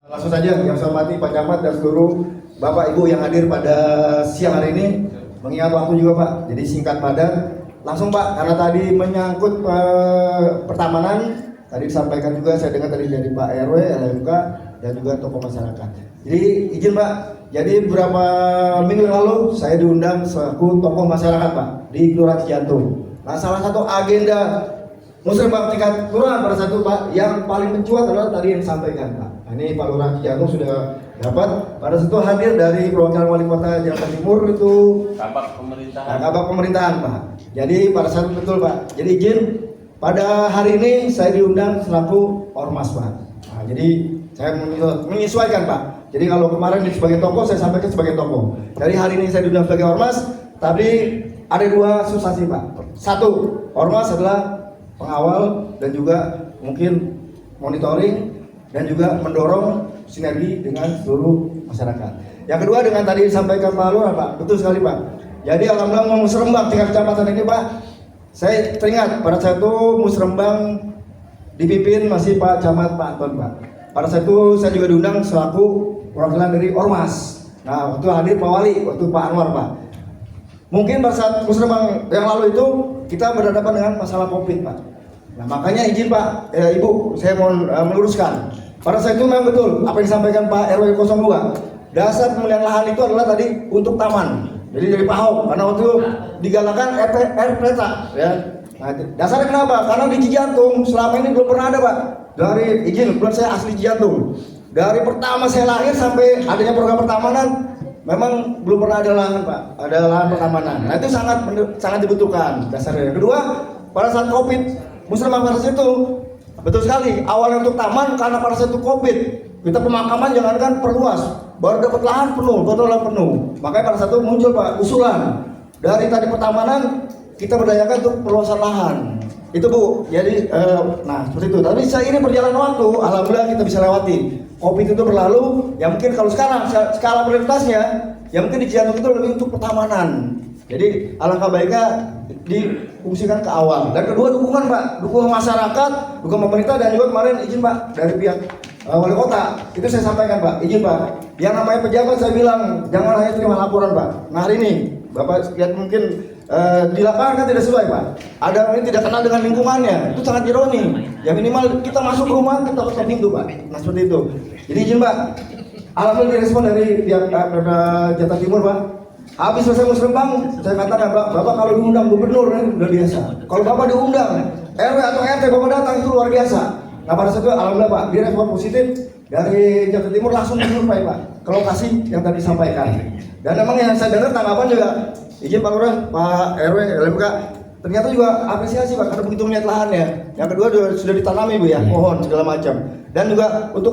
Langsung saja, yang saya hormati Pak Camat dan seluruh Bapak Ibu yang hadir pada siang hari ini. Mengingat waktu juga Pak, jadi singkat padat. Langsung Pak, karena tadi menyangkut pertamanan, tadi disampaikan juga saya dengar tadi dari Pak RW, LMK, dan juga tokoh masyarakat. Jadi izin Pak, jadi beberapa minggu lalu saya diundang selaku tokoh masyarakat Pak di Kelurahan Cijantung. Nah, salah satu agenda musrembang tingkat kelurahan pada satu Pak yang paling mencuat adalah tadi yang disampaikan Pak. Nah, ini Pak Lurah Cijantung sudah dapat pada satu hadir dari perwakilan wali kota Jakarta Timur itu kabak pemerintahan. Nah, kabak pemerintahan Pak. Jadi pada saat betul Pak. Jadi izin pada hari ini saya diundang selaku ormas Pak. Nah, jadi saya menyesuaikan Pak. Jadi kalau kemarin sebagai tokoh saya sampaikan sebagai tokoh. Dari hari ini saya diundang sebagai ormas, tapi ada dua substansi Pak. Satu, ormas adalah pengawal dan juga mungkin monitoring dan juga mendorong sinergi dengan seluruh masyarakat. Yang kedua dengan tadi disampaikan Pak Lurah Pak, betul sekali Pak. Jadi alhamdulillah musrembang tingkat kecamatan ini Pak, saya teringat pada saat itu musrembang dipimpin masih Pak Camat Pak Anton Pak. Pada saat itu saya juga diundang selaku perwakilan dari ormas. Nah waktu hadir Pak Wali, waktu Pak Anwar Pak. Mungkin pada saat musrembang yang lalu itu kita berhadapan dengan masalah COVID Pak. Nah makanya izin Pak, Ibu, saya mau meluruskan. Pada saat itu memang betul apa yang disampaikan Pak RW 02. Dasar pemilihan lahan itu adalah tadi untuk taman. Jadi dari Pak Ahok, karena waktu itu digalakan RPTA, ya. Nah, dasarnya kenapa? Karena di Cijantung selama ini belum pernah ada Pak. Dari izin, bukan saya asli Cijantung. Dari pertama saya lahir sampai adanya program pertamanan, memang belum pernah ada lahan Pak, ada lahan pertamanan. Nah itu sangat dibutuhkan dasarnya. Yang kedua, pada saat COVID, musrembang pada saat itu betul sekali. Awalnya untuk taman karena pada saat itu COVID, kita pemakaman jangankan perluas, baru dapat lahan penuh, total lahan penuh. Makanya pada saat itu muncul Pak usulan dari tadi pertamanan kita berdayakan untuk perluasan lahan. Itu Bu, jadi nah seperti itu. Tapi seiring berjalan waktu, alhamdulillah kita bisa lewati. COVID itu berlalu, ya mungkin kalau sekarang skala prioritasnya, ya mungkin di Cijantung itu lebih untuk pertamanan. Jadi alangkah baiknya difungsikan ke awal. Dan kedua dukungan Pak, dukungan masyarakat, dukungan pemerintah dan juga kemarin izin Pak dari pihak wali kota. Itu saya sampaikan Pak, izin Pak. Yang namanya pejabat saya bilang jangan hanya terima laporan Pak. Nah hari ini Bapak lihat mungkin di lapangan kan tidak sesuai Pak. Ada yang tidak kenal dengan lingkungannya, itu sangat ironi. Ya minimal kita masuk rumah kita ketok pintu Pak. Nah seperti itu. Jadi izin Pak. Alhamdulillah direspon dari pihak Jakarta Timur Pak. Habis selesai musrembang, saya katakan Bapak kalau diundang gubernur ini udah biasa. Kalau Bapak diundang RW atau RT Bapak datang itu luar biasa. Nah pada saat itu alhamdulillah Pak, direspon positif dari Jakarta Timur langsung menyurvei Pak ke lokasi yang tadi disampaikan. Dan memang yang saya dengar tanggapan juga izin Pak Lurah, Pak RW, LMK ternyata juga apresiasi Pak karena begitu melihat lahannya. Yang kedua sudah ditanami Bu ya, pohon segala macam. Dan juga untuk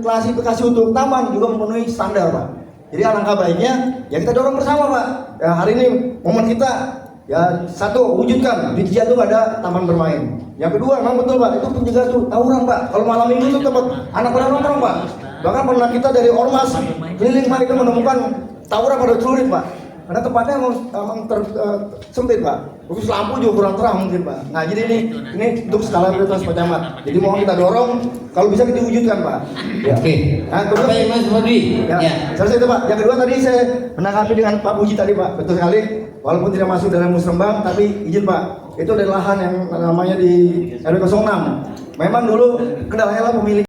klasifikasi untuk taman juga memenuhi standar Pak. Jadi alangkah baiknya ya kita dorong bersama Pak. Ya, hari ini momen kita ya satu wujudkan di Cijantung ada taman bermain. Yang kedua memang betul Pak itu penjaga tuh tawuran Pak. Kalau malam minggu itu tempat anak pada nongkrong Pak. Bahkan pernah kita dari ormas keliling Pak itu menemukan tawuran pada celurit Pak. Karena tempatnya memang sempit Pak. Khusus lampu juga kurang terang mungkin Pak. Nah jadi ini untuk skala prioritas Pak Camat. Jadi mau kita dorong kalau bisa kita wujudkan Pak. Ya. Oke. Nah, kedua, Mas Fadli. Ya. Selesai itu Pak. Yang kedua tadi saya menanggapi dengan Pak Puji tadi Pak. Betul sekali. Walaupun tidak masuk dalam musrembang, tapi izin Pak. Itu adalah lahan yang namanya di RW 06. Memang dulu kendalanya lah pemilik.